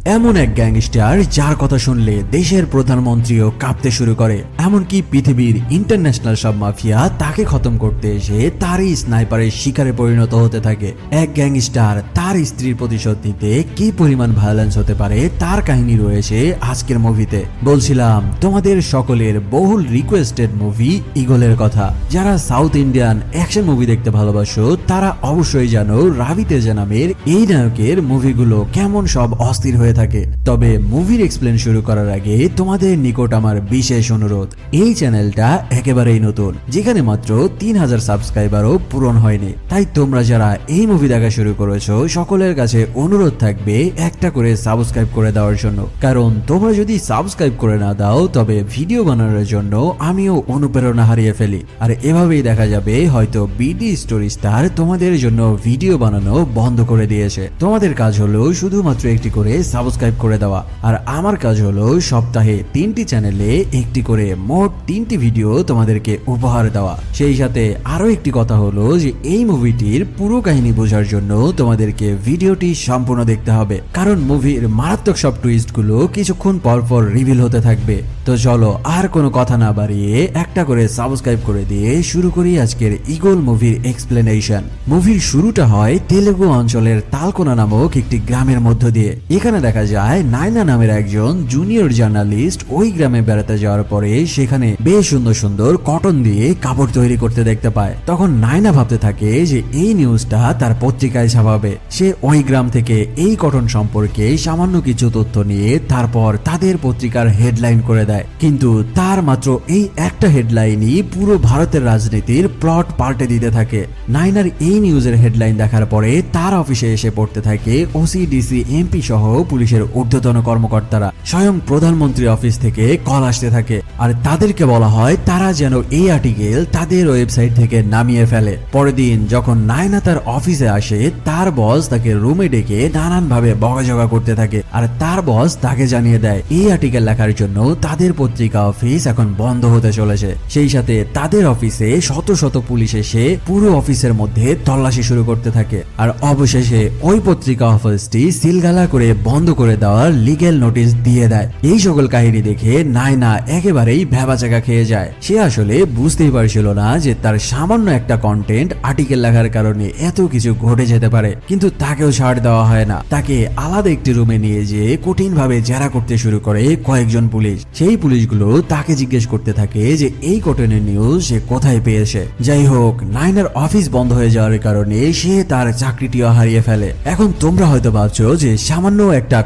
এমন এক গ্যাংস্টার যার কথা শুনলে দেশের প্রধানমন্ত্রীও কাঁপতে শুরু করে, এমনকি পৃথিবীর ইন্টারন্যাশনাল সব মাফিয়া তাকে খতম করতে এসে তারই স্নাইপারের শিকারে পরিণত হতে থাকে। এক গ্যাংস্টার তার স্ত্রীর প্রতিশোধ নিতে কি পরিমাণ ভায়োলেন্স হতে পারে তার কাহিনী রয়েছে আজকের মুভিতে। বলছিলাম তোমাদের সকলের বহুল রিকোয়েস্টেড মুভি ঈগলের কথা। যারা সাউথ ইন্ডিয়ান অ্যাকশন মুভি দেখতে ভালোবাসো তারা অবশ্যই জানো রাভি তেজা নামের এই নায়কের মুভিগুলো কেমন সব অস্থির হয়ে থাকে। তবে মুভির এক্সপ্লেন শুরু করার আগে তোমাদের নিকট আমার বিশেষ অনুরোধ, এই চ্যানেলটা একেবারেই নতুন, যেখানে মাত্র 3000 সাবস্ক্রাইবারও পূরণ হয়নি। তাই তোমরা যারা এই মুভি দেখা শুরু করেছো সকলের কাছে অনুরোধ থাকবে একটা করে সাবস্ক্রাইব করে দেওয়ার জন্য, কারণ তোমরা যদি সাবস্ক্রাইব করে না দাও তবে ভিডিও বানানোর জন্য আমিও অনুপ্রেরণা হারিয়ে ফেলি। আর এভাবেই দেখা যাবে হয়তো বিডি স্টোরি স্টার তোমাদের জন্য ভিডিও বানানো বন্ধ করে দিয়েছে। তোমাদের কাজ হলো শুধুমাত্র একটি করে সাবস্ক্রাইব করে দেওয়া, আর আমার কাজ হলো সপ্তাহে 3টি চ্যানেলে একটি করে মোট 3টি ভিডিও তোমাদেরকে উপহার দেওয়া। সেই সাথে আরো একটি কথা হলো যে এই মুভিটির পুরো কাহিনী বোঝার জন্য তোমাদেরকে ভিডিওটি সম্পূর্ণ দেখতে হবে, কারণ মুভির মারাত্মক সব টুইস্ট গুলো কিছুক্ষণ পর পর রিভিল হতে থাকবে। তো চলো আর কোনো কথা না বাড়িয়ে একটা করে সাবস্ক্রাইব করে দিয়ে শুরু করি আজকের ঈগল মুভির এক্সপ্লেনেশন। মুভির শুরুটা হয় তেলেগু অঞ্চলের তালকোনা নামক একটি গ্রামের মধ্য দিয়ে। এখানে দেখা যায় নায়না নামের একজন জুনিয়র জার্নালিস্ট ওই গ্রামে বেড়াতে যাওয়ার পরে সেখানে বেশ সুন্দর সুন্দর কটন দিয়ে কাপড় তৈরি করতে দেখতে পায়। তখন নায়না ভাবতে থাকে যে এই নিউজটা তার পত্রিকায় ছাপাবে। সে ওই গ্রাম থেকে এই কটন সম্পর্কে সামান্য কিছু তথ্য নিয়ে তারপর তাদের পত্রিকার হেডলাইন করে দেয়, কিন্তু তার মাত্র এই একটা হেডলাইনই পুরো ভারতের রাজনীতির প্লট পাল্টে দিতে থাকে। নায়নার এই নিউজের হেডলাইন দেখার পরে তার অফিসে এসে পড়তে থাকে ওসি, ডিসি, এমপি সহ পুলিশের ঊর্ধ্বতন কর্মকর্তারা। স্বয়ং প্রধানমন্ত্রী অফিস থেকে কল আসতে থাকে, আর তাদেরকে বলা হয় তারা যেন এই আর্টিকেল তাদের ওয়েবসাইট থেকে নামিয়ে ফেলে। পরের দিন যখন নায়না তার অফিসে আসে তার বস তাকে রুমে ডেকে নানান ভাবে বকাঝকা করতে থাকে, আর তার বস তাকে জানিয়ে দেয় এই আর্টিকেল লেখার জন্য তাদের পত্রিকা অফিস এখন বন্ধ হতে চলেছে। সেই সাথে তাদের অফিসে শত শত পুলিশ এসে পুরো অফিসের মধ্যে তল্লাশি শুরু করতে থাকে, আর অবশেষে ওই পত্রিকা অফিসটি সিলগালা করে বন্ধ করে দেওয়ার লিগ্যাল নোটিশ দিয়ে দেয়। এই সকল কাহিনী দেখে নায়না একেবারেই ভ্যাবাচাকা খেয়ে যায়। সে আসলে বুঝতেই পারছিল না যে তার সামান্য একটা কন্টেন্ট আর্টিকেল লেখার কারণে এত কিছু ঘটে যেতে পারে, কিন্তু তাকেও ছাড় দেওয়া হয় না। তাকে আলাদা একটি রুমে নিয়ে যেয়ে কঠিন ভাবে জেরা করতে শুরু করে কয়েকজন পুলিশ। সেই পুলিশগুলো তাকে জিজ্ঞেস করতে থাকে যে এই কটনের নিউজ সে কোথায় পেয়েছে। যাই হোক, নায়নার অফিস বন্ধ হয়ে যাওয়ার কারণে সে তার চাকরিটিও হারিয়ে ফেলে। এখন তোমরা হয়তো ভাবছো যে সামান্য একটা